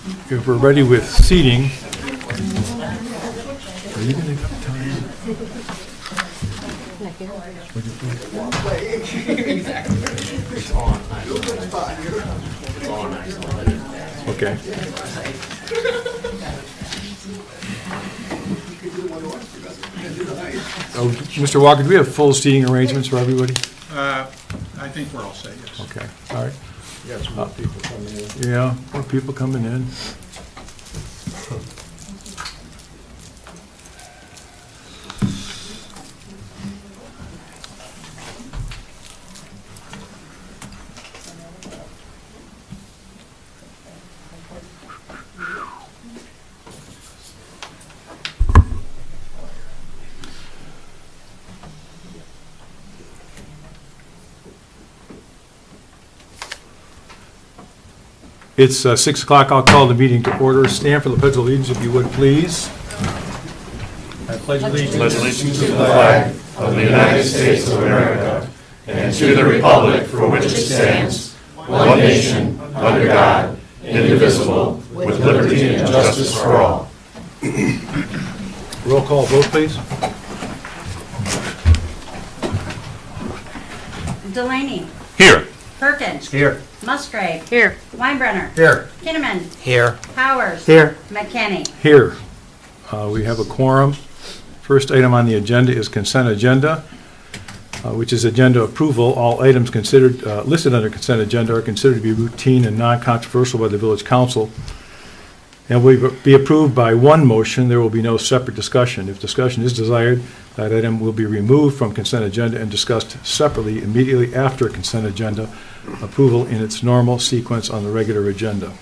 If we're ready with seating, are you going to have time? It's on. It's on, actually. Okay. Mr. Walker, do we have full seating arrangements for everybody? I think we're all set, yes. Okay, all right. Yes, more people coming in. Yeah, more people coming in. It's 6 o'clock. I'll call the meeting to order. Stand for the Pledge of Allegiance, if you would, please. I pledge allegiance to the flag of the United States of America and to the republic for which it stands, one nation, under God, indivisible, with liberty and justice for all. Roll call vote, please. Delaney. Here. Perkins. Here. Musgrave. Here. Weinbrenner. Here. Kinnaman. Here. Powers. Here. McKinney. Here. We have a quorum. First item on the agenda is consent agenda, which is agenda approval. All items considered listed under consent agenda are considered to be routine and non-controversial by the village council and will be approved by one motion. There will be no separate discussion. If discussion is desired, that item will be removed from consent agenda and discussed separately immediately after consent agenda approval in its normal sequence on the regular agenda.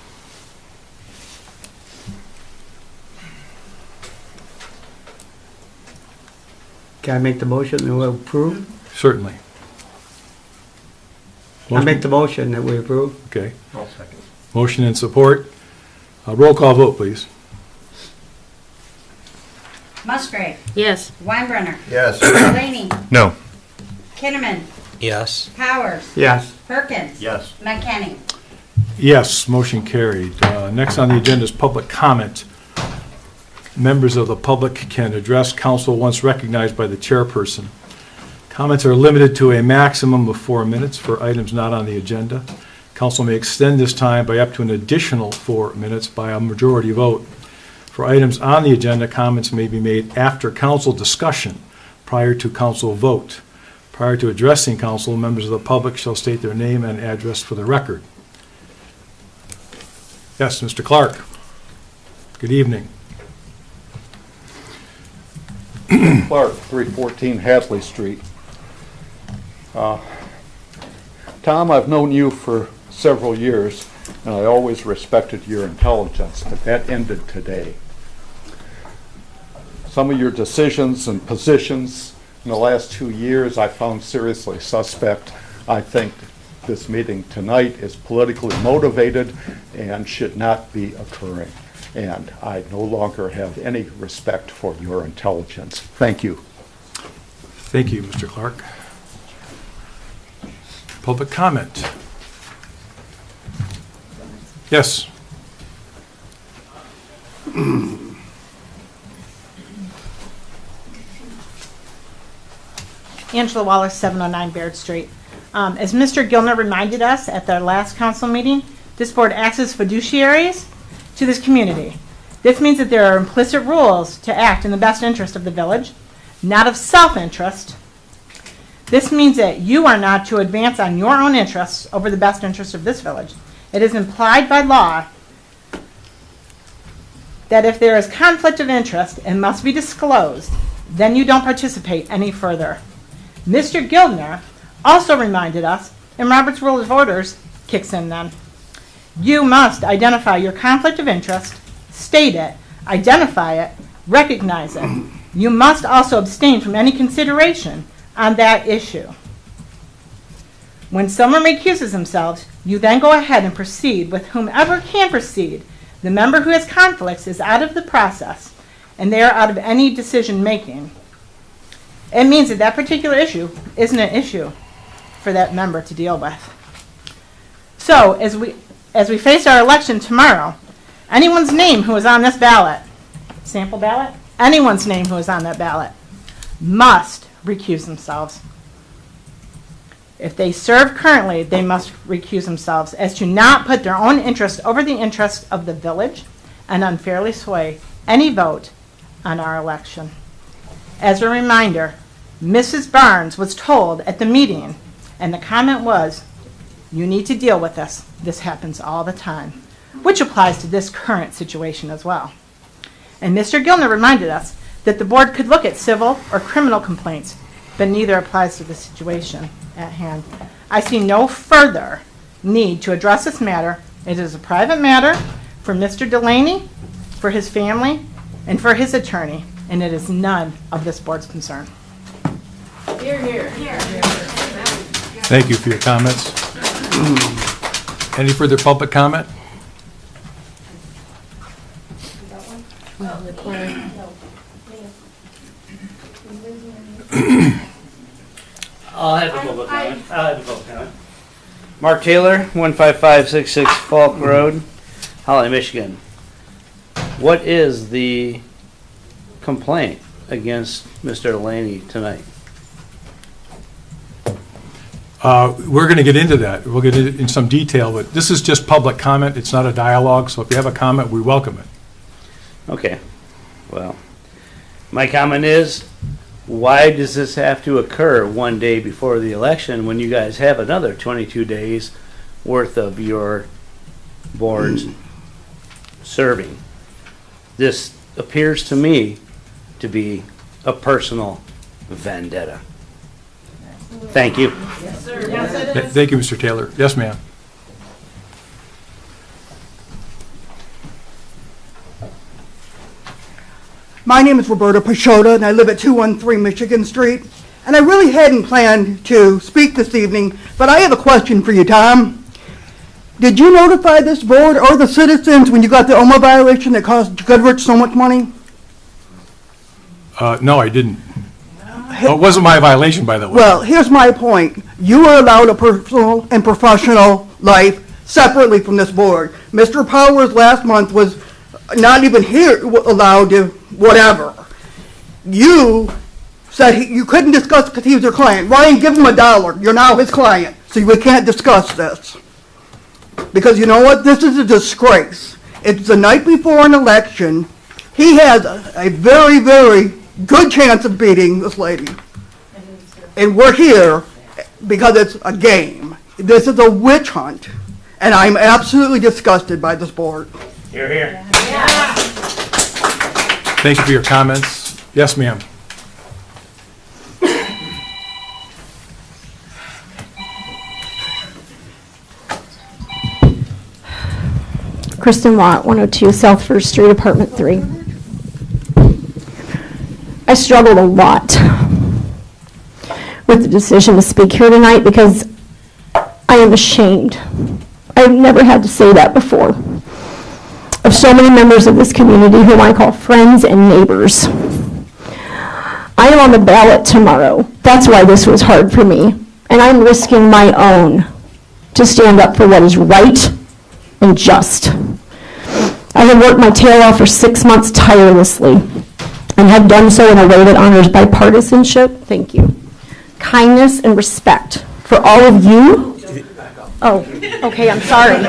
Can I make the motion that we approve? Certainly. I make the motion that we approve. Okay. All seconds. Motion and support. Roll call vote, please. Musgrave. Yes. Weinbrenner. Yes. Delaney. No. Kinnaman. Yes. Powers. Yes. Perkins. Yes. McKinney. Yes, motion carried. Next on the agenda is public comment. Members of the public can address council once recognized by the chairperson. Comments are limited to a maximum of 4 minutes for items not on the agenda. Council may extend this time by up to an additional 4 minutes by a majority vote. For items on the agenda, comments may be made after council discussion, prior to council vote. Prior to addressing council, members of the public shall state their name and address for the record. Yes, Mr. Clark. Good evening. Clark, 314 Hadley Street. Tom, I've known you for several years, and I always respected your intelligence, but that ended today. Some of your decisions and positions in the last 2 years I found seriously suspect. I think this meeting tonight is politically motivated and should not be occurring. And I no longer have any respect for your intelligence. Thank you. Thank you, Mr. Clark. Public comment. Yes. Angela Wallace, 709 Baird Street. As Mr. Gilner reminded us at their last council meeting, this board acts as fiduciaries to this community. This means that there are implicit rules to act in the best interest of the village, not of self-interest. This means that you are not to advance on your own interests over the best interest of this village. It is implied by law that if there is conflict of interest and must be disclosed, then you don't participate any further. Mr. Gildner also reminded us, and Robert's Rule of Orders kicks in then. You must identify your conflict of interest, state it, identify it, recognize it. You must also abstain from any consideration on that issue. When someone recuses themselves, you then go ahead and proceed with whomever can proceed. The member who has conflicts is out of the process, and they are out of any decision making. It means that that particular issue isn't an issue for that member to deal with. So as we face our election tomorrow, Anyone's name who is on this ballot, sample ballot, anyone's name who is on that ballot must recuse themselves. If they serve currently, they must recuse themselves as to not put their own interest over the interest of the village and unfairly sway any vote on our election. As a reminder, Mrs. Barnes was told at the meeting, and the comment was, "You need to deal with this. This happens all the time," which applies to this current situation as well. And Mr. Gilner reminded us that the board could look at civil or criminal complaints, but neither applies to the situation at hand. I see no further need to address this matter. It is a private matter for Mr. Delaney, for his family, and for his attorney, and it is none of this board's concern. Thank you for your comments. Any further public comment? I'll have a public comment. Mark Taylor, 15566 Falk Road, Holly, Michigan. What is the complaint against Mr. Delaney tonight? We're going to get into that. We'll get into it in some detail, but this is just public comment. It's not a dialogue, so if you have a comment, we welcome it. Okay, well, my comment is, why does this have to occur one day before the election when you guys have another 22 days worth of your boards serving? This appears to me to be a personal vendetta. Thank you. Thank you, Mr. Taylor. Yes, ma'am. My name is Roberta Pashota, and I live at 213 Michigan Street. And I really hadn't planned to speak this evening, but I have a question for you, Tom. Did you notify this board or the citizens when you got the OMA violation that cost Goodrich so much money? No, I didn't. Well, it wasn't my violation, by the way. Well, here's my point. You are allowed a personal and professional life separately from this board. Mr. Powers last month was not even here allowed to whatever. You said you couldn't discuss because he was your client. Ryan, give him $1. You're now his client, so we can't discuss this. Because you know what? This is a disgrace. It's the night before an election. He has a very, very good chance of beating this lady. And we're here because it's a game. This is a witch hunt. And I'm absolutely disgusted by this board. You're here. Thank you for your comments. Yes, ma'am. Kristen Watt, 102 South First Street, Apartment 3. I struggled a lot with the decision to speak here tonight because I am ashamed. I've never had to say that before. Of so many members of this community whom I call friends and neighbors. I am on the ballot tomorrow. That's why this was hard for me. And I'm risking my own to stand up for what is right and just. I have worked my tail off for 6 months tirelessly and have done so in a way that honors bipartisanship, thank you, kindness and respect for all of you. Oh, okay, I'm sorry.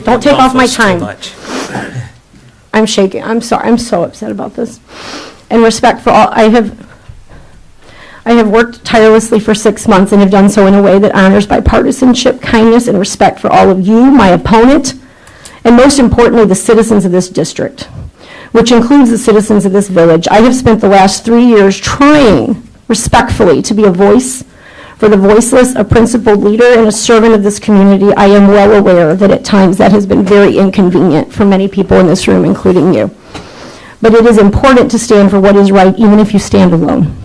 Don't take off my time. I'm shaking. I'm sorry. I'm so upset about this. And respect for all, I have worked tirelessly for 6 months and have done so in a way that honors bipartisanship, kindness, and respect for all of you, my opponent, and most importantly, the citizens of this district, which includes the citizens of this village. I have spent the last 3 years trying respectfully to be a voice for the voiceless, a principled leader, and a servant of this community. I am well aware that at times that has been very inconvenient for many people in this room, including you. But it is important to stand for what is right, even if you stand alone.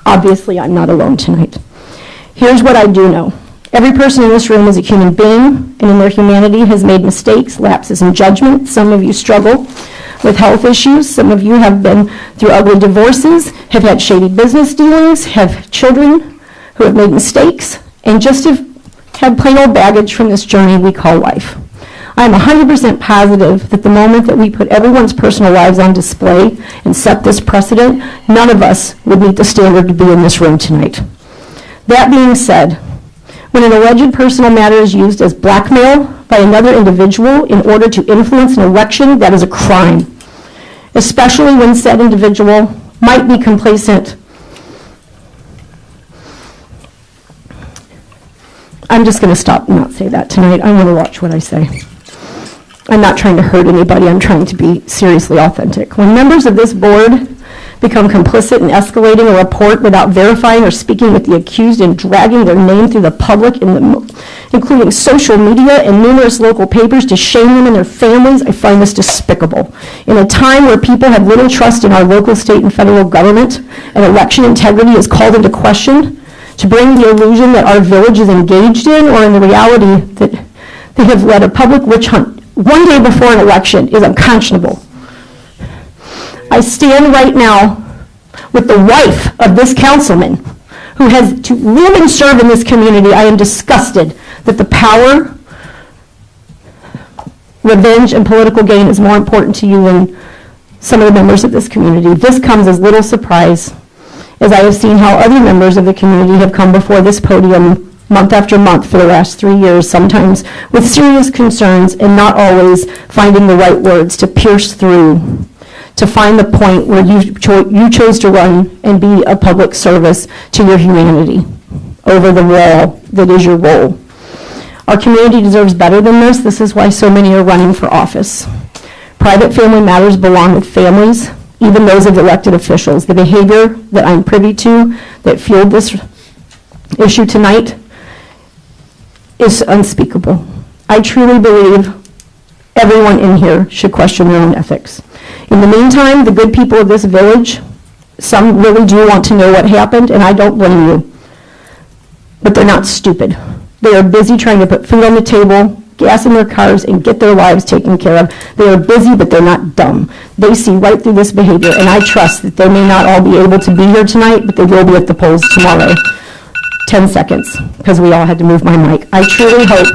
Obviously, I'm not alone tonight. Here's what I do know. Every person in this room is a human being, and in their humanity has made mistakes, lapses in judgment. Some of you struggle with health issues. Some of you have been through ugly divorces, have had shady business dealings, have children who have made mistakes, and just have had plain old baggage from this journey we call life. I'm 100% positive that the moment that we put everyone's personal lives on display and set this precedent, none of us would meet the standard to be in this room tonight. That being said, when an alleged personal matter is used as blackmail by another individual in order to influence an election, that is a crime, especially when said individual might be complacent. I'm just going to stop and not say that tonight. I'm going to watch what I say. I'm not trying to hurt anybody. I'm trying to be seriously authentic. When members of this board become complicit in escalating a report without verifying or speaking with the accused and dragging their name through the public, including social media and numerous local papers to shame them and their families, I find this despicable. In a time where people have little trust in our local, state, and federal government, and election integrity is called into question, to bring the illusion that our village is engaged in, or in the reality that they have led a public witch hunt one day before an election, is unconscionable. I stand right now with the wife of this councilman who has to live and serve in this community. I am disgusted that the power, revenge, and political gain is more important to you than some of the members of this community. This comes as little surprise as I have seen how other members of the community have come before this podium month after month for the last 3 years, sometimes with serious concerns and not always finding the right words to pierce through, to find the point where you chose to run and be a public service to your humanity over the wall that is your role. Our community deserves better than this. This is why so many are running for office. Private family matters belong with families, even those of elected officials. The behavior that I'm privy to that fueled this issue tonight is unspeakable. I truly believe everyone in here should question their own ethics. In the meantime, the good people of this village, some really do want to know what happened, and I don't blame you. But they're not stupid. They are busy trying to put food on the table, gas in their cars, and get their lives taken care of. They are busy, but they're not dumb. They see right through this behavior, and I trust that they may not all be able to be here tonight, but they will be at the polls tomorrow. 10 seconds, because we all had to move my mic. I truly hope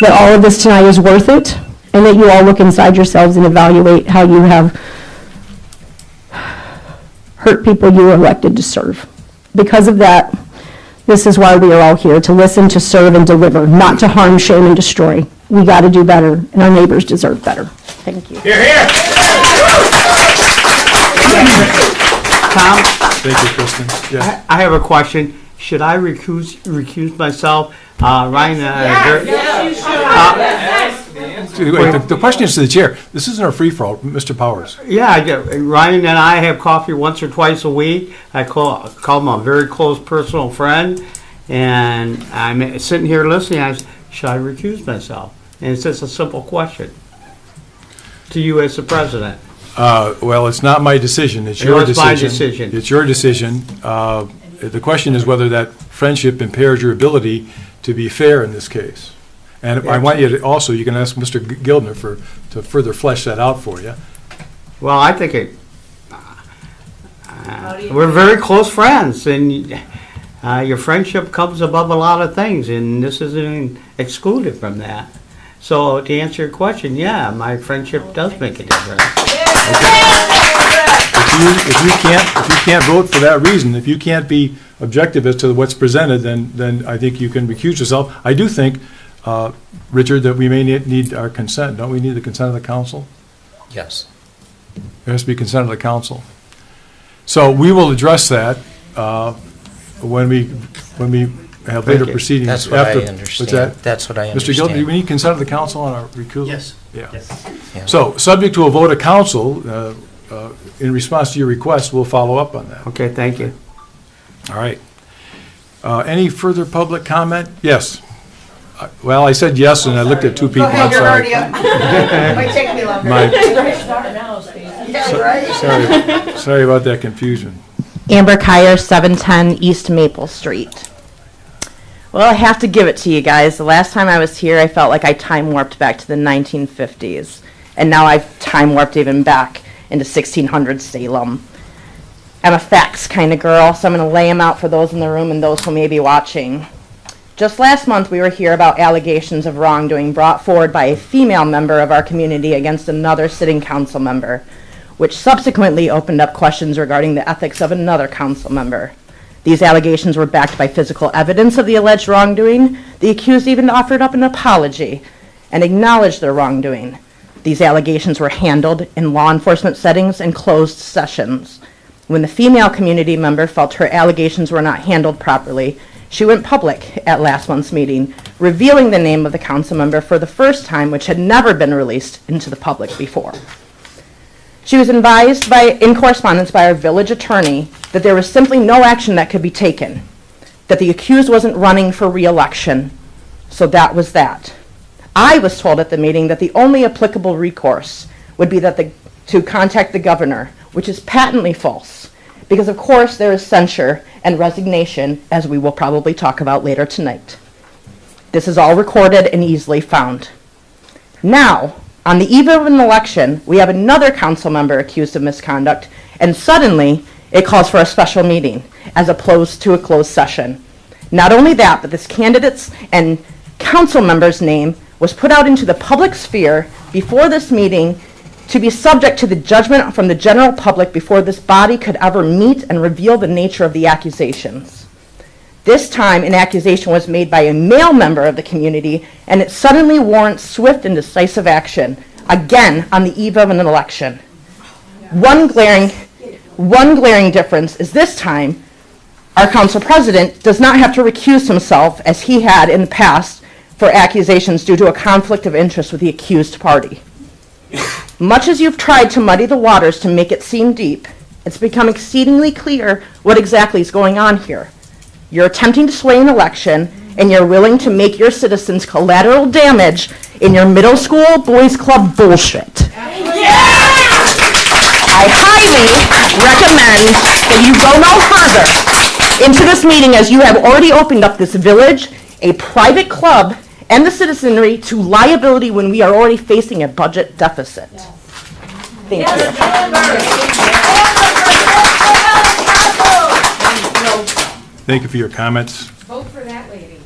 that all of this tonight is worth it, and that you all look inside yourselves and evaluate how you have hurt people you were elected to serve. Because of that, this is why we are all here, to listen, to serve, and deliver, not to harm, shame, and destroy. We got to do better, and our neighbors deserve better. Thank you. Here, here. Tom, Thank you, Kristen. Yes. I have a question. Should I recuse myself? Ryan, Wait, the question is to the chair. This isn't a free-for-all, Mr. Powers. yeah, Ryan and I have coffee once or twice a week. I call him a very close personal friend, and I'm sitting here listening. I said, should I recuse myself? And it's just a simple question to you as the president. Well, it's not my decision. It's your decision. It's my decision. It's your decision. The question is whether that friendship impairs your ability to be fair in this case. And I want you to also, you can ask Mr. Gildner to further flesh that out for you. Well, I think we're very close friends, and your friendship comes above a lot of things, and this isn't excluded from that. So to answer your question, yeah, my friendship does make a difference. If you can't vote for that reason, if you can't be objective as to what's presented, then I think you can recuse yourself. I do think, Richard, that we may need our consent. Don't we need the consent of the council? Yes. There has to be consent of the council. So we will address that when we have later proceedings. That's what I What's understand. that? That's what I Mr. understand. Gilbert, do we need consent of the council on our recusal? Yes. Yeah. Yeah. So, subject to a vote of council, in response to your request, we'll follow up on that. Okay, thank you. All right. Any further public comment? Yes. Well, I said yes, and I looked at two people. I'm sorry. Might take me longer. Sorry about that confusion. Amber Kyer, 710 East Maple Street. Well, I have to give it to you guys. The last time I was here, I felt like I time warped back to the 1950s. And now I've time warped even back into 1600 Salem. I'm a facts kind of girl, so I'm going to lay them out for those in the room and those who may be watching. Just last month, we were here about allegations of wrongdoing brought forward by a female member of our community against another sitting council member, which subsequently opened up questions regarding the ethics of another council member. These allegations were backed by physical evidence of the alleged wrongdoing. The accused even offered up an apology and acknowledged their wrongdoing. These allegations were handled in law enforcement settings and closed sessions. When the female community member felt her allegations were not handled properly, she went public at last month's meeting, revealing the name of the council member for the first time, which had never been released into the public before. She was advised in correspondence by our village attorney that there was simply no action that could be taken, that the accused wasn't running for re-election, so that was that. I was told at the meeting that the only applicable recourse would be to contact the governor, which is patently false, because of course there is censure and resignation, as we will probably talk about later tonight. This is all recorded and easily found. Now, on the eve of an election, we have another council member accused of misconduct, and suddenly it calls for a special meeting as opposed to a closed session. Not only that, but this candidate's and council member's name was put out into the public sphere before this meeting to be subject to the judgment from the general public before this body could ever meet and reveal the nature of the accusations. This time, an accusation was made by a male member of the community, and it suddenly warrants swift and decisive action, again on the eve of an election. One glaring difference is this time, our council president does not have to recuse himself as he had in the past for accusations due to a conflict of interest with the accused party. Much as you've tried to muddy the waters to make it seem deep, it's become exceedingly clear what exactly is going on here. You're attempting to sway an election, and you're willing to make your citizens collateral damage in your middle school boys club bullshit. I highly recommend that you go no further into this meeting, as you have already opened up this village, a private club, and the citizenry to liability when we are already facing a budget deficit. Thank you. Thank you for your comments. Vote for that lady.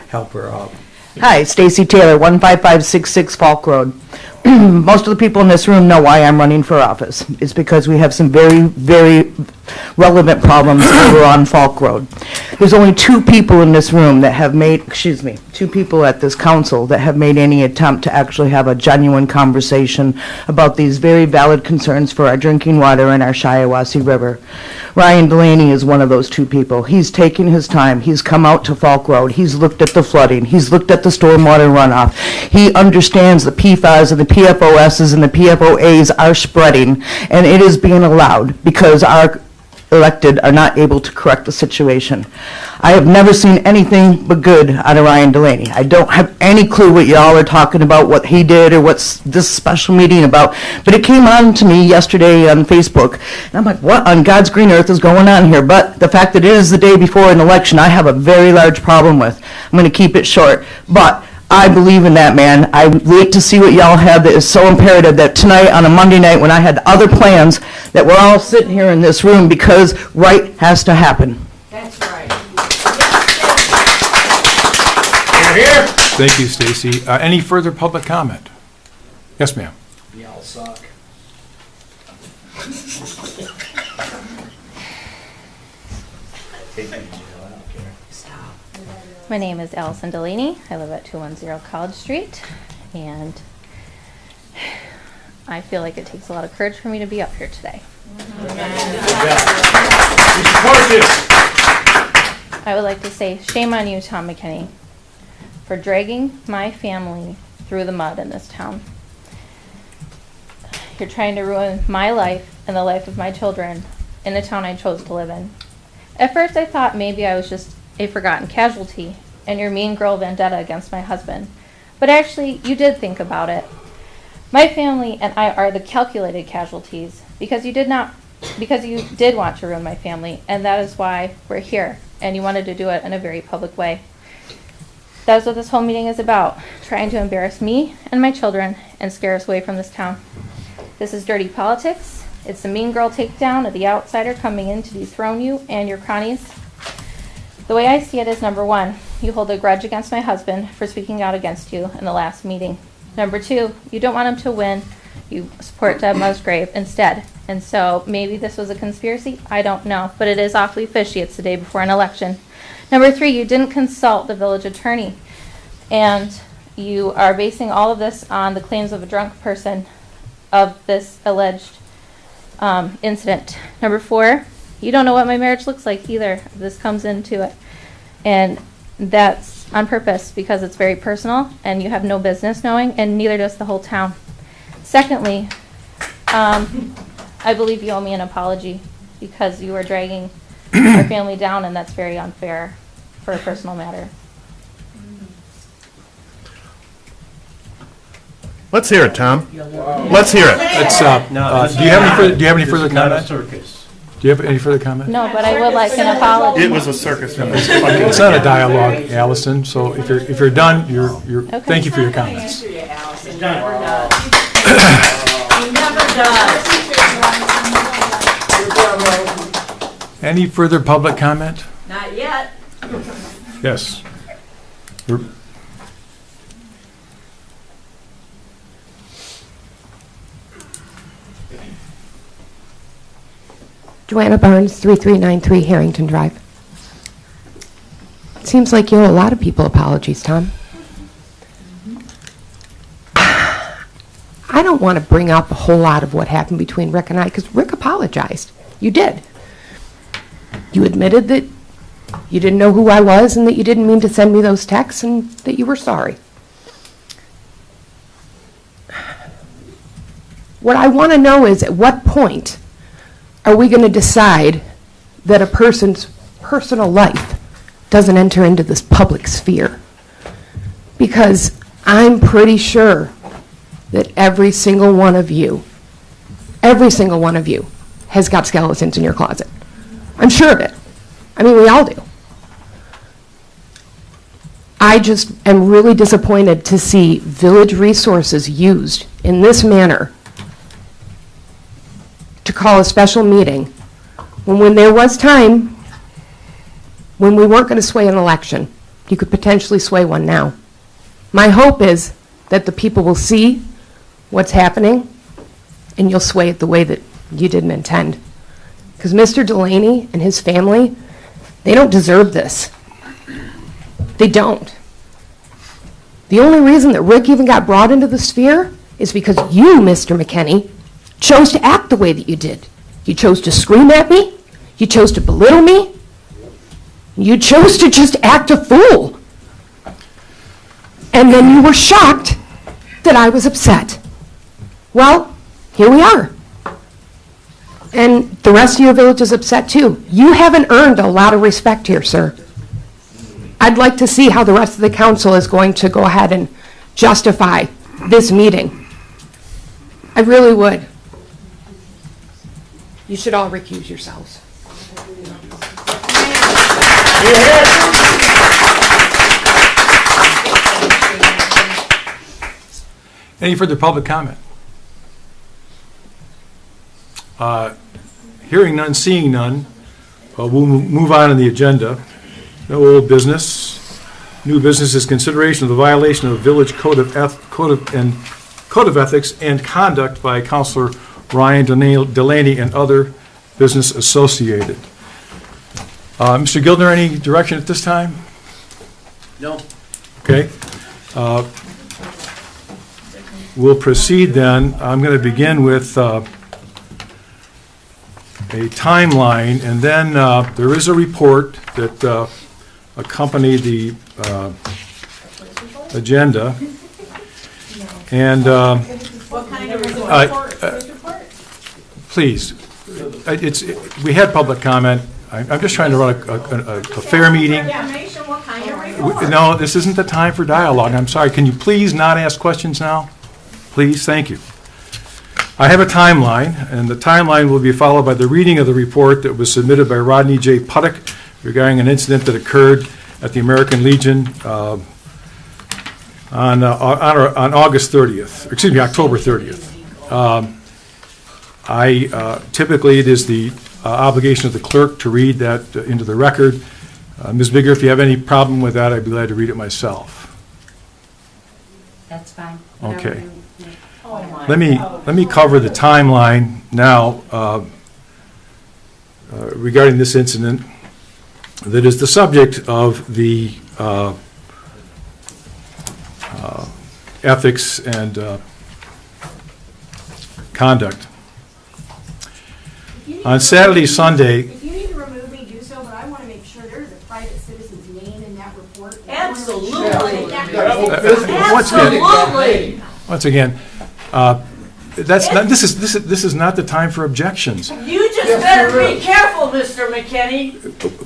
Help her out. Hi, Stacy Taylor, 15566 Falk Road. Most of the people in this room know why I'm running for office. It's because we have some very, very relevant problems over on Falk Road. There's only two people in this room that have made, two people at this council that have made any attempt to actually have a genuine conversation about these very valid concerns for our drinking water and our Shiawassee River. Ryan Delaney is one of those two people. He's taken his time. He's come out to Falk Road. He's looked at the flooding. He's looked at the stormwater runoff. He understands the PFAS and the PFOSs and the PFOAs are spreading, and it is being allowed because our elected are not able to correct the situation. I have never seen anything but good out of Ryan Delaney. I don't have any clue what y'all are talking about, what he did, or what's this special meeting about, but it came on to me yesterday on Facebook, and I'm like, what on God's green earth is going on here? But the fact that it is the day before an election, I have a very large problem with. I'm going to keep it short, but I believe in that, man. I wait to see what y'all have that is so imperative that tonight on a Monday night when I had other plans that we're all sitting here in this room because right has to happen. That's right. Here. Thank you, Stacy. Any further public comment? Yes, ma'am. Y'all suck. My name is Allison Delaney. I live at 210 College Street, and I feel like it takes a lot of courage for me to be up here today. I would like to say shame on you, Tom McKinney, for dragging my family through the mud in this town. You're trying to ruin my life and the life of my children in the town I chose to live in. At first I thought maybe I was just a forgotten casualty and your mean girl vendetta against my husband. But actually, you did think about it. My family and I are the calculated casualties because you did want to ruin my family, and that is why we're here, and you wanted to do it in a very public way. That is what this whole meeting is about, trying to embarrass me and my children and scare us away from this town. This is dirty politics, It's the mean girl takedown of the outsider coming in to dethrone you and your cronies. The way I see it is, number one, you hold a grudge against my husband for speaking out against you in the last meeting. Number two, you don't want him to win. You support Deb Musgrave instead. And so maybe this was a conspiracy. I don't know. But it is awfully fishy. It's the day before an election. Number three, you didn't consult the village attorney. And you are basing all of this on the claims of a drunk person of this alleged incident. Number four, you don't know what my marriage looks like either. This comes into it. And that's on purpose because it's very personal and you have no business knowing, and neither does the whole town. Secondly, I believe you owe me an apology because you are dragging our family down, and that's very unfair for a personal matter. Let's hear it, Tom. Let's hear it. Let's, do you have any further comments? Do you have any further comment? No, but I would like an apology. It was a circus. It's not a dialogue, Allison, so if you're done, you're, Okay. thank you for your comments. Any further public comment? Not yet. Yes. We're- Joanna Barnes, 3393 Harrington Drive. Seems like you owe a lot of people apologies, Tom. I don't want to bring up a whole lot of what happened between Rick and I, because Rick apologized. You did. You admitted that you didn't know who I was and that you didn't mean to send me those texts and that you were sorry. What I want to know is, at what point are we going to decide that a person's personal life doesn't enter into this public sphere? Because I'm pretty sure that every single one of you has got skeletons in your closet. I'm sure of it. I mean, we all do. I just am really disappointed to see village resources used in this manner to call a special meeting when there was time when we weren't going to sway an election. You could potentially sway one now. My hope is that the people will see what's happening and you'll sway it the way that you didn't intend. Because Mr. Delaney and his family, they don't deserve this. They don't. The only reason that Rick even got brought into the sphere is because you, Mr. McKinney, chose to act the way that you did. You chose to scream at me. You chose to belittle me. You chose to just act a fool. And then you were shocked that I was upset. Well, here we are. And the rest of your village is upset too. You haven't earned a lot of respect here, sir. I'd like to see how the rest of the council is going to go ahead and justify this meeting. I really would. You should all recuse yourselves. Any further public comment? Hearing none, seeing none, we'll move on the agenda. No old business. New business is consideration of the violation of the village code of ethics and conduct by Councilor Ryan Delaney and other business associated. Mr. Gildner, any direction at this time? No. Okay. We'll proceed then. I'm going to begin with a timeline, and then there is a report that accompanied the agenda. And What kind of report? please, we had public comment. I'm just trying to run a fair meeting. Information, what kind of report? No, this isn't the time for dialogue. I'm sorry. Can you please not ask questions now? Please, thank you. I have a timeline, and the timeline will be followed by the reading of the report that was submitted by Rodney J. Puttock regarding an incident that occurred at the American Legion on August 30th, excuse me, October 30th. Typically, it is the obligation of the clerk to read that into the record. Ms. Bigger, if you have any problem with that, I'd be glad to read it myself. That's fine. Okay. Let me cover the timeline now regarding this incident that is the subject of the ethics and conduct. On Saturday, Sunday. If you need to remove me, do so, but I want to make sure there's a private citizen's name in that report. Absolutely. Once again, that's not, this is not the time for objections. You just better be careful, Mr. McKinney.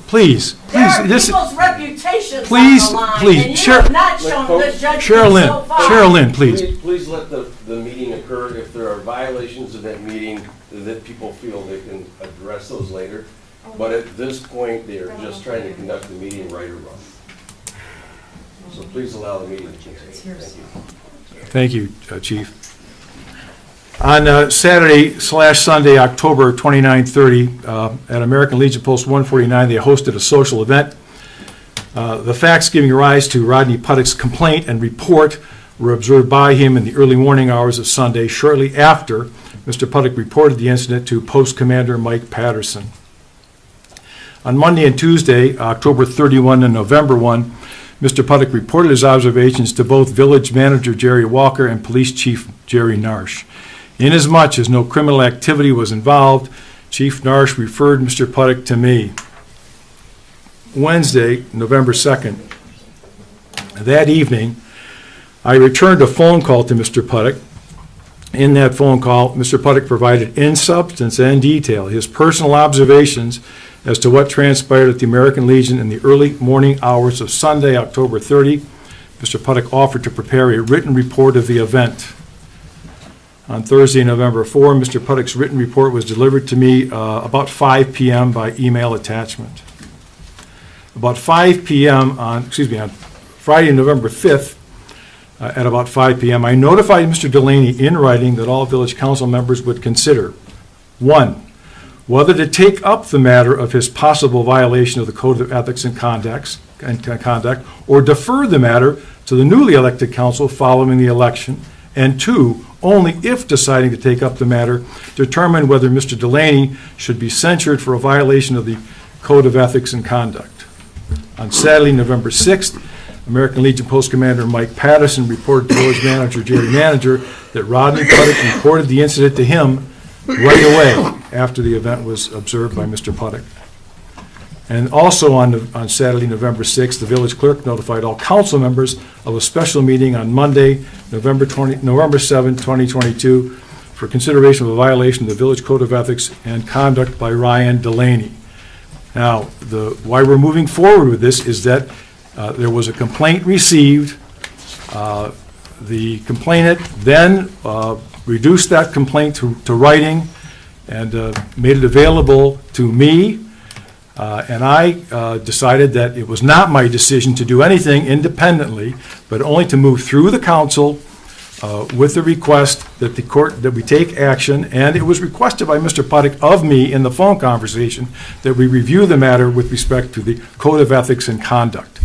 Please, There are this, people's reputations please, on the line, please, and you have not shown good judgment so far. Cheryl, please. Please let the meeting occur. If there are violations of that meeting, that people feel they can address those later. But at this point, they are just trying to conduct the meeting right or wrong. So please allow the meeting to continue. Thank you. Thank you, Chief. On Saturday/Sunday, October 29-30, at American Legion Post 149, they hosted a social event. The facts giving rise to Rodney Puttock's complaint and report were observed by him in the early morning hours of Sunday, shortly after Mr. Puttock reported the incident to Post Commander Mike Patterson. On Monday and Tuesday, October 31 and November 1, Mr. Puttock reported his observations to both Village Manager Jerry Walker and Police Chief Jerry Narsh. Inasmuch as no criminal activity was involved, Chief Narsh referred Mr. Puttock to me. Wednesday, November 2nd, that evening, I returned a phone call to Mr. Puttock. In that phone call, Mr. Puttock provided in substance and detail his personal observations as to what transpired at the American Legion in the early morning hours of Sunday, October 30. Mr. Puttock offered to prepare a written report of the event. On Thursday, November 4, Mr. Puttock's written report was delivered to me about 5 p.m. by email attachment. About 5 p.m. on Friday, November 5th, at about 5 p.m., I notified Mr. Delaney in writing that all village council members would consider, 1, whether to take up the matter of his possible violation of the Code of Ethics and Conduct, or defer the matter to the newly elected council following the election, and 2, only if deciding to take up the matter, determine whether Mr. Delaney should be censured for a violation of the Code of Ethics and Conduct. On Saturday, November 6th, American Legion Post Commander Mike Patterson reported to Village Manager Jerry Manager that Rodney Puttock reported the incident to him right away after the event was observed by Mr. Puttock. And also on Saturday, November 6th, the village clerk notified all council members of a special meeting on Monday, November 7, 2022, for consideration of a violation of the Village Code of Ethics and Conduct by Ryan Delaney. Now, why we're moving forward with this is that there was a complaint received. The complainant then reduced that complaint to writing and made it available to me. And I decided that it was not my decision to do anything independently, but only to move through the council with the request that that we take action, and it was requested by Mr. Puttock of me in the phone conversation that we review the matter with respect to the Code of Ethics and Conduct.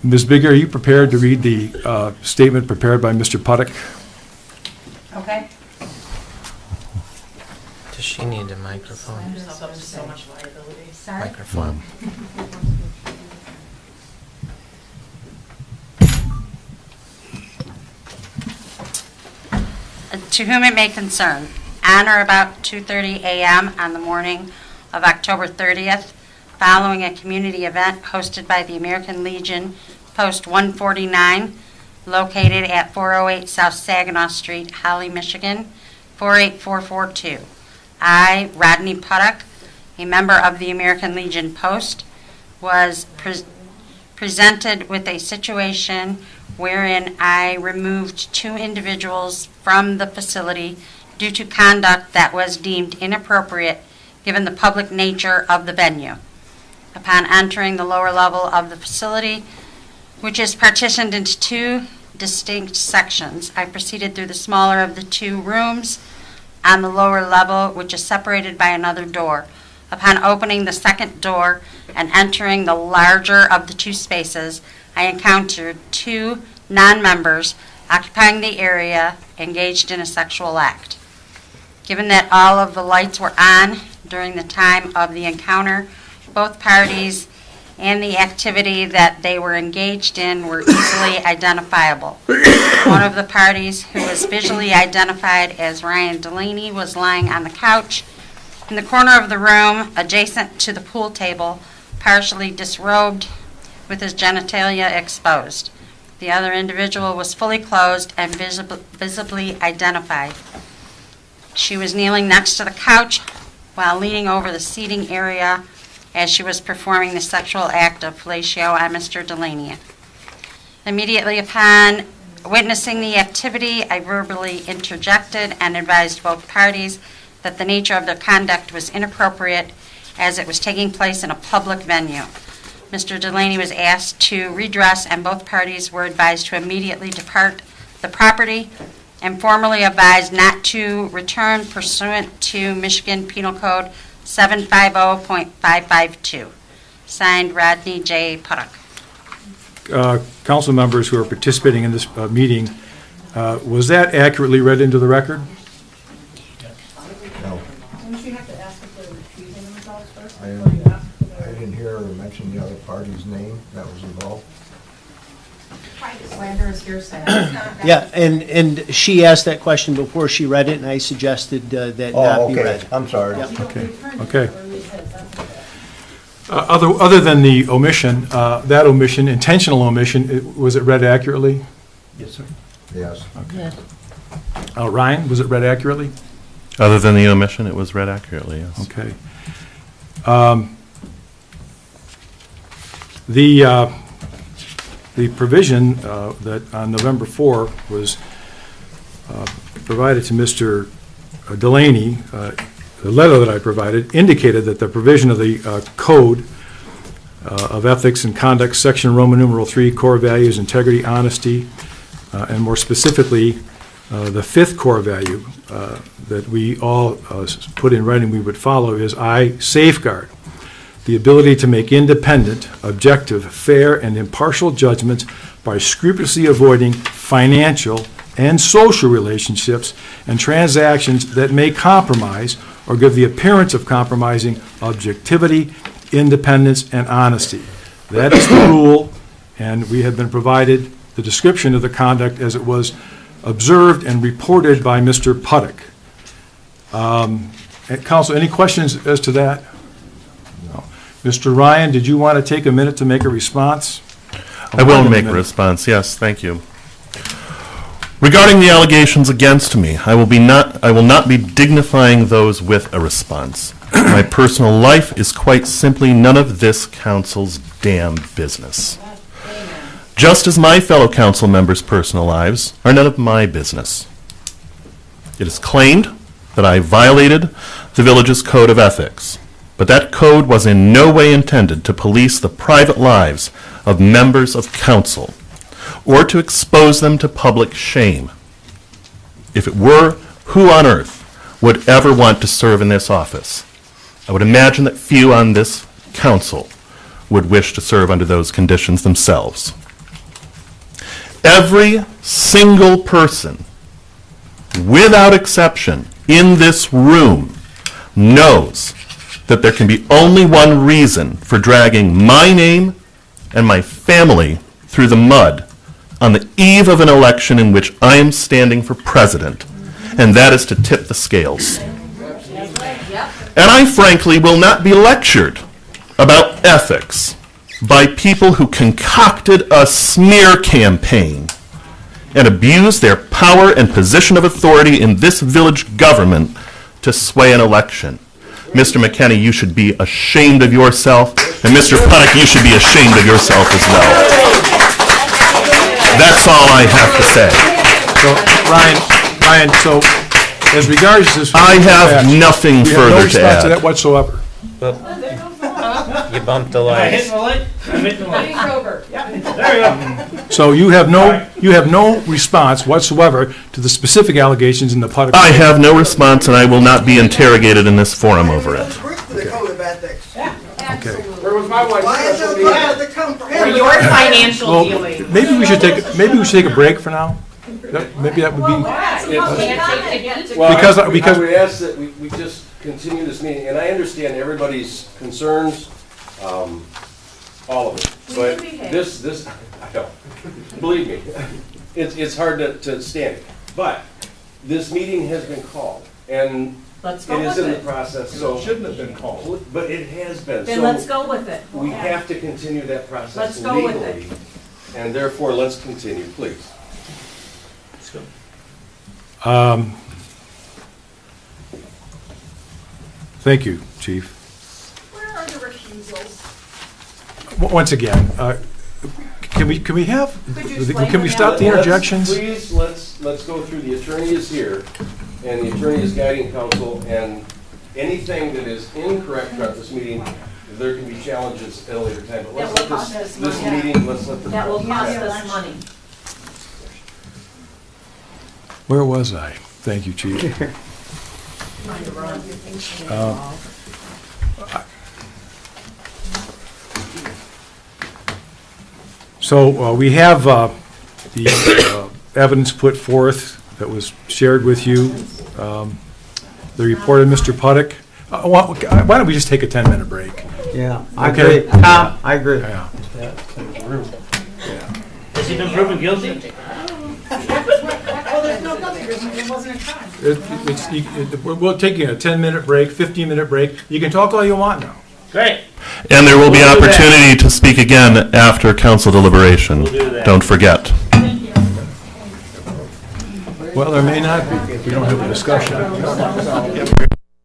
Ms. Bigger, are you prepared to read the statement prepared by Mr. Puttock? Okay. Does she need a microphone? So much liability. Sorry. Microphone. To whom it may concern, on or about 2:30 a.m. on the morning of October 30th, following a community event hosted by the American Legion Post 149, located at 408 South Saginaw Street, Holly, Michigan, 48442. I, Rodney Puttock, a member of the American Legion Post, was presented with a situation wherein I removed 2 individuals from the facility due to conduct that was deemed inappropriate given the public nature of the venue. Upon entering the lower level of the facility, which is partitioned into 2 distinct sections. I proceeded through the smaller of the two rooms on the lower level, which is separated by another door. Upon opening the second door and entering the larger of the two spaces, I encountered two non-members occupying the area engaged in a sexual act. Given that all of the lights were on during the time of the encounter, both parties and the activity that they were engaged in were easily identifiable. One of the parties, who was visually identified as Ryan Delaney, was lying on the couch in the corner of the room adjacent to the pool table, partially disrobed with his genitalia exposed. The other individual was fully clothed and visibly identified. She was kneeling next to the couch while leaning over the seating area as she was performing the sexual act of fellatio on Mr. Delaney. Immediately upon witnessing the activity, I verbally interjected and advised both parties that the nature of their conduct was inappropriate as it was taking place in a public venue. Mr. Delaney was asked to redress, and both parties were advised to immediately depart the property and formally advised not to return pursuant to Michigan Penal Code 750.552. Signed, Rodney J. Puttock. Council members who are participating in this meeting, was that accurately read into the record? No. Don't you have to ask if they're refusing themselves first I before you ask for I didn't hear her mention the other party's name that was involved. Slanderous hearsay. Yeah, and she asked that question before she read it, and I suggested that not be read. I'm sorry. Yep. Okay. Other than the omission, that omission, intentional omission, was it read accurately? Yes, sir. Yes. Okay. Ryan, was it read accurately? Other than the omission, it was read accurately, yes. Okay. The provision that on November 4 was provided to Mr. Delaney, the letter that I provided, indicated that the provision of the Code of Ethics and Conduct, Section Roman numeral 3, core values, integrity, honesty, and more specifically, the fifth core value that we all put in writing we would follow is I safeguard the ability to make independent, objective, fair, and impartial judgments by scrupulously avoiding financial and social relationships and transactions that may compromise or give the appearance of compromising objectivity, independence, and honesty. That is the rule, and we have been provided the description of the conduct as it was observed and reported by Mr. Puttock. Council, any questions as to that? No. Mr. Ryan, did you want to take a minute to make a response? I will make a response, yes, thank you. Regarding the allegations against me, I will not be dignifying those with a response. My personal life is quite simply none of this council's damn business. Just as my fellow council members' personal lives are none of my business. It is claimed that I violated the village's code of ethics, but that code was in no way intended to police the private lives of members of council or to expose them to public shame. If it were, who on earth would ever want to serve in this office? I would imagine that few on this council would wish to serve under those conditions themselves. Every single person, without exception, in this room knows that there can be only one reason for dragging my name and my family through the mud on the eve of an election in which I am standing for president, and that is to tip the scales. And I frankly will not be lectured about ethics by people who concocted a smear campaign and abused their power and position of authority in this village government to sway an election. Mr. McKenney, you should be ashamed of yourself, and Mr. Puttock, you should be ashamed of yourself as well. That's all I have to say. So, Ryan, so as regards this... I have nothing further to add. We have no response to that whatsoever. You bumped the Am I hitting lights. the light? I'm hitting the light. There you go. So you have no response whatsoever to the specific allegations in the Puttock. I have no response, and I will not be interrogated in this forum over it. The code of ethics. Okay. Where was my wife? Why is it part of the comprehensive? Well, maybe we should take a break for now. Maybe that would be, because I would ask that we just continue this meeting, and I understand everybody's concerns, all of it. But this, I don't, believe me, it's hard to stand it. But this meeting has been called, and it is in the process, so. It shouldn't have been called. But it has been. Then So let's go with it. we have to continue that process Let's go with legally, and therefore, let's continue, please. thank you, Chief. Where are the refusals? Once again, can we have, can we stop the interjections? Please, let's go through, the attorney is here, and the attorney is guiding counsel, and anything that is incorrect throughout this meeting, there can be challenges at a later time. But let's let this meeting, let's let the. That will cost us money. Where was I? Thank you, Chief. So we have the evidence put forth that was shared with you, the report of Mr. Puttock. Why don't we just take a 10-minute break? Yeah, I Okay. agree. Tom, I agree. Yeah. Has he been proven guilty? Well, there's no guilty reason, it wasn't a crime. We'll take a 10-minute break, 15-minute break. You can talk all you want now. Great. And there will be We'll do that. opportunity to speak again after council deliberation. We'll do that. Don't forget. Well, there may not be. We don't have a discussion.